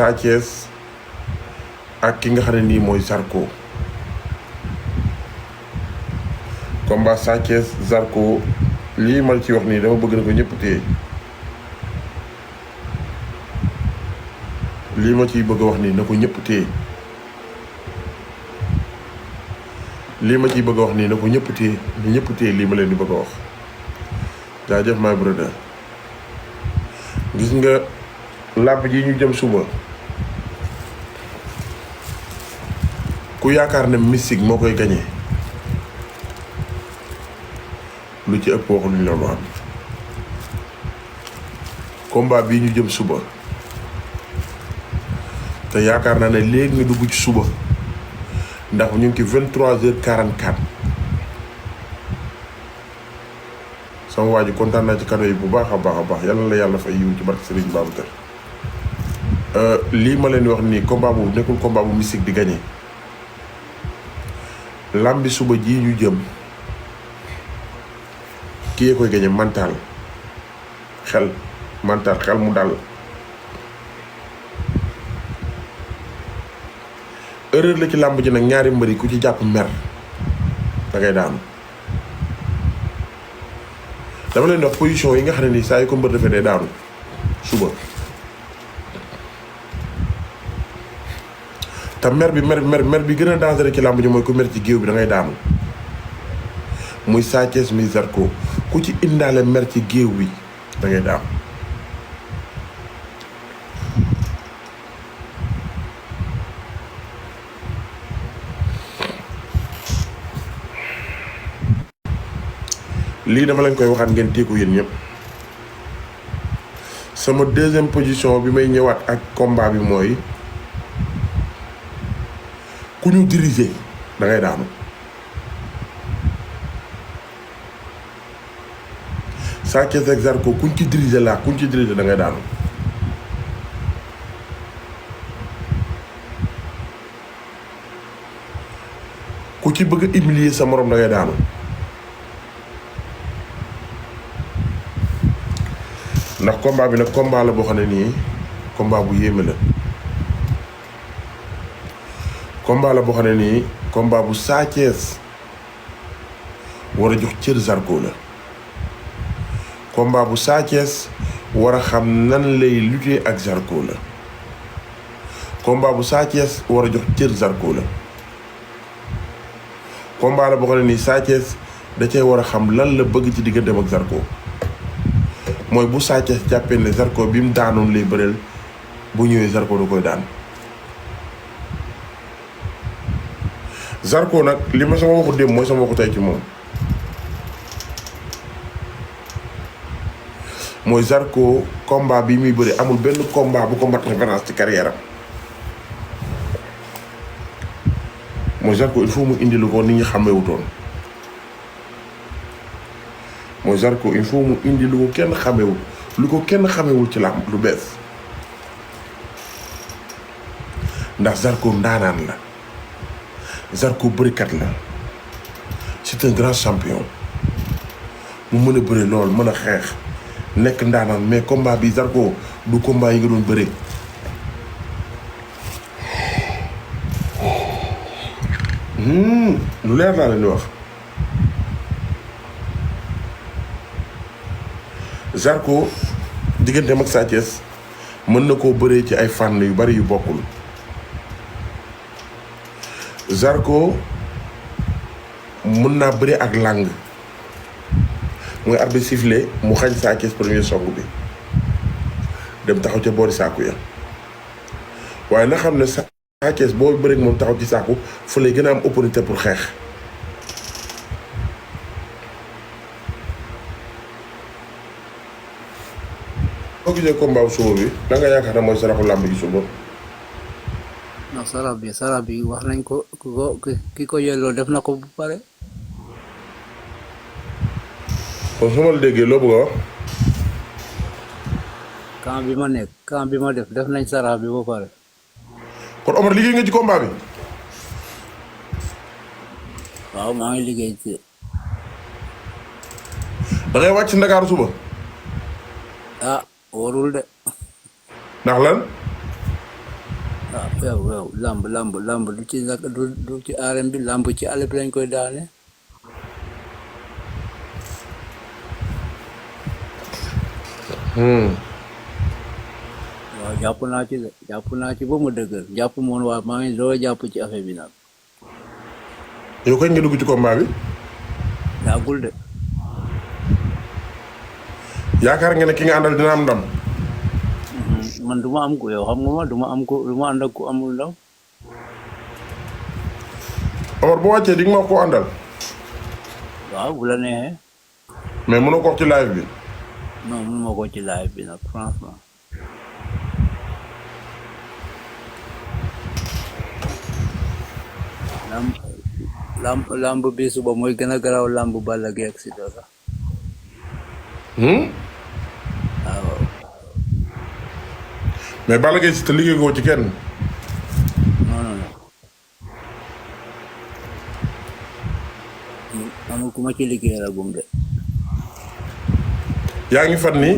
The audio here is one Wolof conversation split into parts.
Sa Thiès ak ki nga xam ne nii mooy Zarko. combat Sa Thiès Zarko lii ma ci wax nii dama bëgg na ko ñëpp téye. lii ma ciy bëgg a wax nii na ko ñëpp téye. lii ma ciy bëgg a wax nii na ko ñëpp téye ni ñëpp téye lii ma leen di bëgg a wax. jaajëf my brother. gis nga làmb ji ñu jëm suba ku yaakaar ne mystique moo koy gañe lu ci ëpp waxu luñ loolu am. combat bii ñu jëm suba te yaakaar naa ne léegi nga dugg ci suba ndax ñu ngi ci 23h44 sama waa ji kontaan naa ci cadeau yi bu baax a baax a baax yàlla la yàlla fay yiw ci barke Serigne Babacar. lii ma leen di wax nii combat boobu nekkul combat bu mystique di gagné. lambi suba ji ñu jëm kii yee koy gagné mental xel mu dal. erreur la ci làmb ji nag ñaari mbëri ku ci jàpp mer da ngay daanu. dama leen wax position yi nga xam ne nii saa yu ko mbër defee day daanu suba. te mer bi gën a dangereux ci làmb ji mooy ku mer ci géew bi da ngay daanu. muy Sa Thiès muy Zarko ku ci indaale mer ci géew bi da ngay daanu. lii dama leen koy waxaat ngeen téeku yéen ñëpp. sama deuxième position bi may ñëwaat ak combat bi mooy ku ñu diriger da ngay daanu. Sa Thiès ak Zarko kuñ ci diriger da ngay daanu. ku ci bëgg a humilier sa morom da ngay daanu. ndax combat bi nag combat la boo xam ne nii combat bu yéeme la. combat la boo xam ne nii combat bu Sa Thiès war a jox cër Zarko la. combat bu Sa Thiès war a xam nan lay lutter ak Zarko la. combat bu Sa Thiès war a jox cër Zarko la. combat la boo xam ne nii Sa Thiès da cee war a xam lan la bëgg ci digganteem ak Zarko. mooy bu Sa Thiès jàppee ne Zarko bi mu daanoon lay bëreel bu ñëwee Zarko da koy daan. Zarko nag li ma sama waxu démb mooy sama waxu tey ci moom. mooy Zarko combat bi muy bëri amul benn combat bu ko mat référence ci carrière am. mooy Zarko il faut mu indi lu ko nit ñi xamewutoon. mooy Zarko il faut mu indi lu ko kenn xamewul ci làmb lu bees. ndax Zarko ndaanaan la. Zarko bërikat la. c'est un grand champion. mu mën a bëri lool mën a xeex nekk ndaanaan mais combat bi Zarko du combat yi nga doon bëri. lu leer laa leen di wax. Zarko digganteem ak Sa Thiès mën na koo bëree ci ay fànn yu bari yu bokkul. Zarko mën naa bëri ak làng mooy arbitre sifflé mu xañ Sa Thiès premier song bi dem taxaw ca boori saaku ya waaye na xam ne Sa Thiès boo bëri moom taxaw ci saaku fa lay gën a am opportunité pour xeex. boo gisee combat bu suba bi da nga yaakaar ne mooy saraxu làmb gi suba. non sarax bi wax nañ ko ki ko yelloo def na ko bu pare. kon su ma la déggee loo bëgg a wax. camp bi ma nekk camp bi ma def nañ sarax bi ba pare. kon Omar liggéey nga ci combat bi. waaw maa ngi liggéey ci. da ngay wàcc Ndakaaru suba. ah warul de. ndax lan. yow lamb du ci nag du ci arène bi lamb ci àll bi lañ koy daane. waaw jàpp naa ci ba mu dëgër jàpp moon waa maa ngi doo jàpp ci affaire bi nag. yow kañ nga dugg ci combat bi. yàggul de. yaakaar nga ne ki nga àndal dina am ndam. man du ma am ko yow xam nga ma du ma am ko du ma ànd ak ku amul ndam. Omar boo wàccee di nga ma ko àndal. waaw bu la neexee. mais mënoo ko wax ci live bi. non mënuma ko ci live bi nag franchement. lamb bi suba mooy gën a garaaw lamb Balla Gaye ak Siteu sax. waaw. mais Balla Gaye Siteu liggéey ko ci kenn. non. amul ku ma ci liggéey la gum de. yaa ngi fan nii.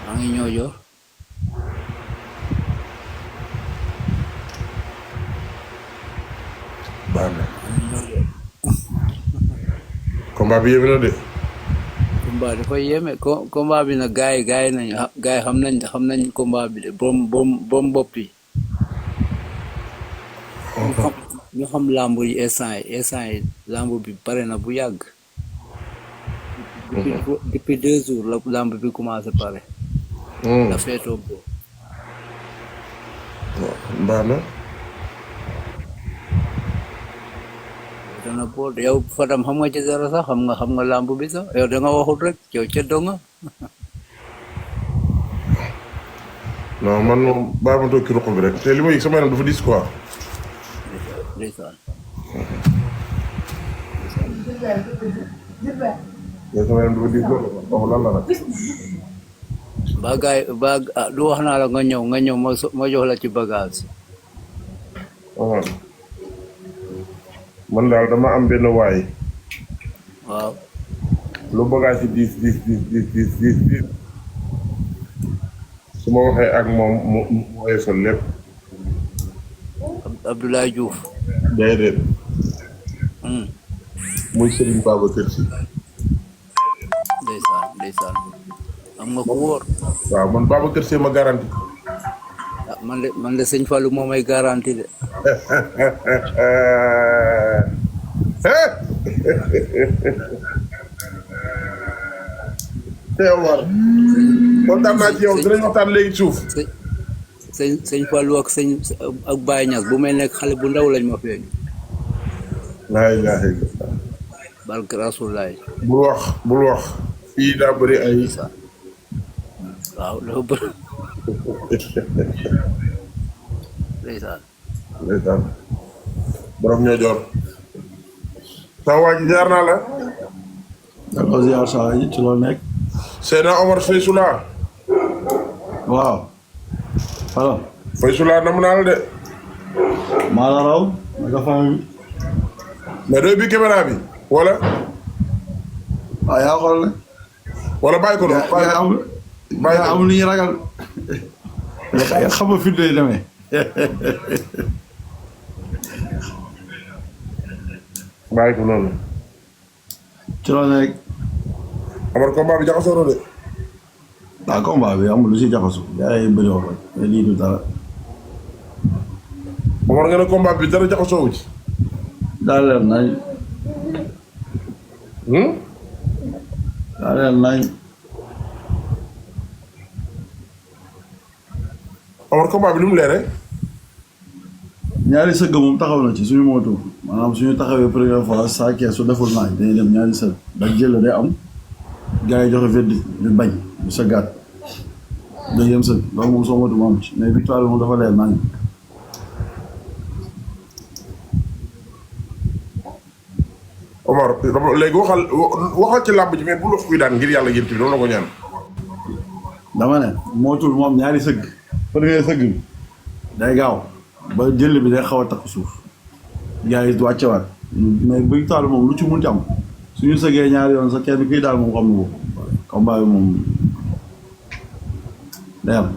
maa ngi ñëw jox. baax na. combat bi yéeme na de. combat dafa yéeme combat bi nag gars yi xam nañ combat bi de bom bopp yi. ñu xam lamb yi instant yi lamb bi pare na bu yàgg. depuis 2 jours la lamb bi commencé pare. la feetoo boobu. baax na. dana bool yow Fadam xam nga ci dara sax xam nga lamb bi sax yow da nga waxul rek yow ceddo nga. non man moom bàyyi ma toog ci ruq bi rek te li ma yëg sama yaram dafa diis quoi. ndeysaan. yow sama yaram dafa diis loolu wax lan la nag. du wax naa la nga ñëw ma jox la ci bagage. man daal dama am benn waay. waaw. lu bagage yi diis su ma waxee ak moom mu woyofal lépp. Abdoulaye Diouf. déedéet. muy Serigne Babacar Sy. ndeysaan am nga ku wóor. waaw man Babacar Sy ma garanti. man de sëñ Fallou moo may garanti de. Omar kontaan naa ci yow dinañ waxtaan léegi suuf. sëñ Fallou ak Baye Niass bu may nekk xale bu ndaw lañ ma feeñ. laa ilaaha illallah. barke Rasulaay. bul wax fii daa bëri ay. waaw dafa bëri. ndeysaan borom ñoo joor. saa waa ji jaar naa la. d'accord ziar saa yi ci loo nekk. Seydina Omar Faysula. waaw. alors. Faysula nam naa la de. maa la raw. naka famille bi. mais doy bi caméra bi. wala. waaw yaa xool ne. wala bàyyi ko noonu. bàyyi ko amul li ñuy ragal. xam nga fi lay demee. bàyyi ko noonu. ci loo nekk. Omar combat bi jaxasoo na de. waaw combat bi amul lu si jaxasoo. yaa ngi bëri wax rek mais lii du dara. Omar nga ne combat bi dara jaxasoo wu ci. daal leen nañ. daal leen nañ. Omar combat bi nu mu leeree. ñaari sëgg moom taxaw na ci suñu moto maanaam suñu taxawee première fois saa kees su deful naaj dañuy dem ñaari sëgg ndax jël day am gars yi joxe verdict ñu bañ ñu sëggaat deuxième sëgg loolu moom soo motu mu am ci mais victoire bi moom dafa leer nañ. Omar léegi waxal ci làmb ji mais bu la kuy daan ngir yàlla yéen tamit doon la ko ñaan. dama ne mootul moom ñaari sëgg premier sëgg bi day gaaw ba jël bi day xaw a takk suuf gars yi wàccewaat mais victoire moom lu ci munti am suñu sëggee ñaari yoon sax kenn kuy daal moom xam na ko combat bi moom day am.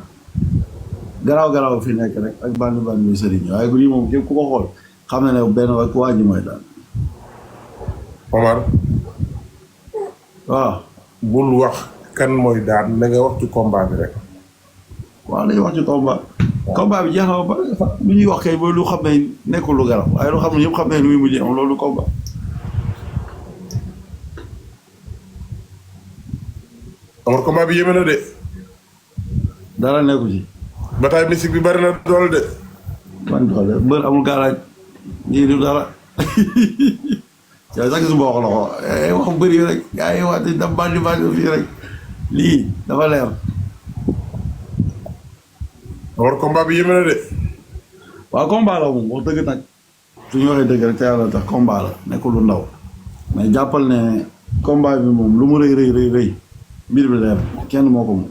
garaaw fi nekk rek ak bandi bi sëriñ waaye lii moom képp ku ko xool xam na ne benn waa ji mooy daal. Omar waaw. bul wax kan mooy daan na nga wax ci combat bi rek. waaw dañuy wax ci combat. combat bi jeex na ba lu ñuy wax kay mooy lu xam ne nekkul lu garaaw waaye lu xam ne ñëpp xam ne lu muy mujjee am loolu combat. Omar combat bi yéeme na de. dara nekku ci. bataille mystique bi bari na doole de. man doole mbër amul galaaj ñii du dara. yow sax gisuma wax la ko wax bëri rek gaa yi wax dañ dem bandi fii rek lii dafa leer. Omar combat bi yéeme na de. waaw combat la moom wax dëgg nag suñu waxee dëgg rek te yàlla tax combat la nekkul lu ndaw mais jàppal ne combat bi moom lu mu rëy mbir bi leer kenn moo ko moom.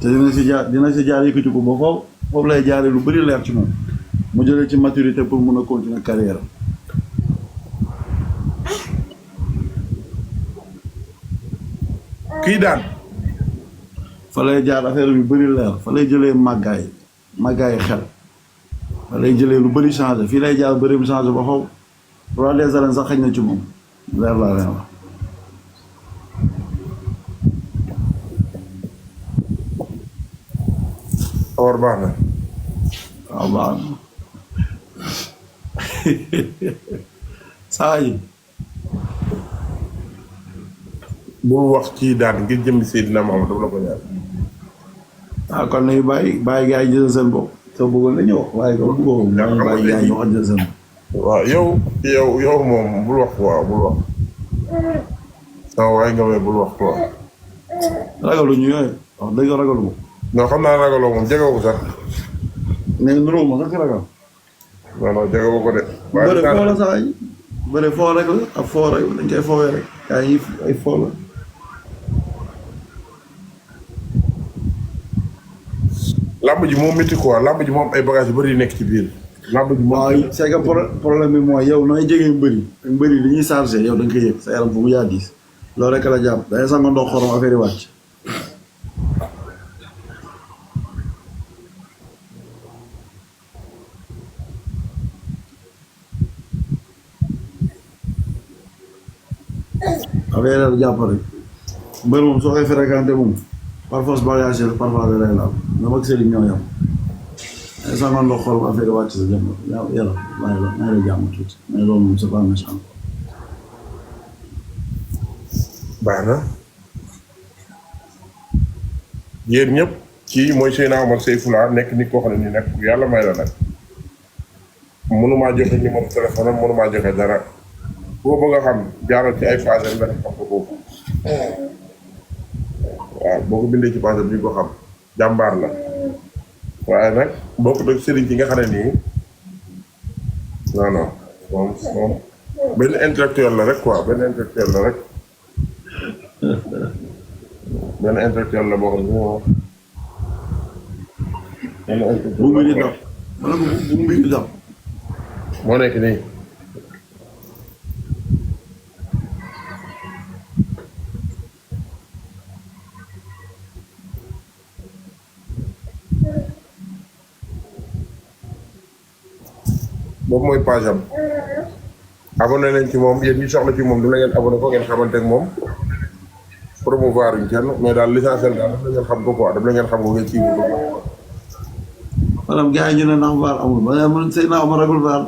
te dina si jaar yëkkati ko ba foofu lay jaaree lu bëri leer ci moom mu jëlee ci maturité pour mun a continuer carrière am. kii daan. fa lay jaar affaire yu bëri leer fa lay jëlee màggaay xel fa lay jëlee lu bëri changé fii lay jaar bëri mu changé ba xaw roi des arènes sax xëy na ci moom leer laa leen wax. Omar baax na. waaw baax na saa yi. bul wax kii daan ngir jëm Seydina Muhammad dama la ko ñaan. kon nañu bàyyi gars yi jël seen bopp soo bëggoon la ñu wax waaye ko bëggoo nañu bàyyi gars yi ñu wax jël seen bopp. waaw yow moom bul wax quoi bul wax. waaye nga may bul wax quoi. ragaluñu yooyu wax dëgg ragalu ma. non xam naa ragaloo moom jege ko sax. mais nuroo ma sax ragal. non jege ko de. bëre foo la saa yi bëre foo rek la ak foo rek dañ koy foowee rek ay foo la. làmb ji moom métti quoi làmb ji moom ay bagages yu bëri yu nekk ci biir. làmb ji moom waaw c'est que problème bi mooy yow nooy jegee mbëri li ñuy chargé yow da nga koy yëg sa yaram fu mu yaa diis loolu rek la jàpp day sax nga ndox xorom affaire yi wàcc. affaire yi jàpp rek mbër moom soo koy fréquenté moom par force bagage yi parfois da lay laal nga mag sëriñ ñoo yam day sax nga ndox xorom affaire yi wàcc sa jëm yàlla may la jàmm tuuti mais loolu moom c'est pas méchant. baax na yéen ñëpp kii mooy Seydina Omar Seyfoula nekk nit koo xam ne nii nag yàlla may la nag mënumaa joxe numéro téléphone am mënumaa joxe dara boo bëgg a xam jaaral ci ay page nga def xam ko boobu waaw boo ko bindee ci page bi ko xam jàmbaar la waaye nag bokkut ak sëriñ ci nga xam ne nii non moom benn intellectuel la rek quoi benn intellectuel la rek benn intellectuel la boo xam ne moom bu mbiri dab ma ne ko bu mbiri dab moo nekk nii boobu mooy page am abonné leen ci moom yéen ñi soxla ci moom du la ngeen abonné ko ngeen xamante ak moom promouvoir uñ kenn mais daal l'essentiel daal daf la ngeen xam ko quoi daf la ngeen xam ko ngeen ci wut maanaam gars yi ñu ne ndax vaar amul ba ne man Seydina Omar ragul vaar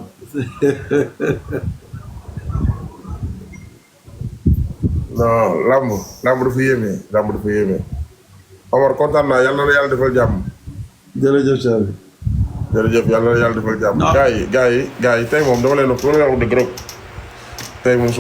non làmb dafa yéeme Omar kontaan naa yàlla na yàlla defal jàmm jërëjëf Cheikh bi jërëjëf yàlla na yàlla defal jàmm gaa yi tey moom dama leen wax dëgg rek tey moom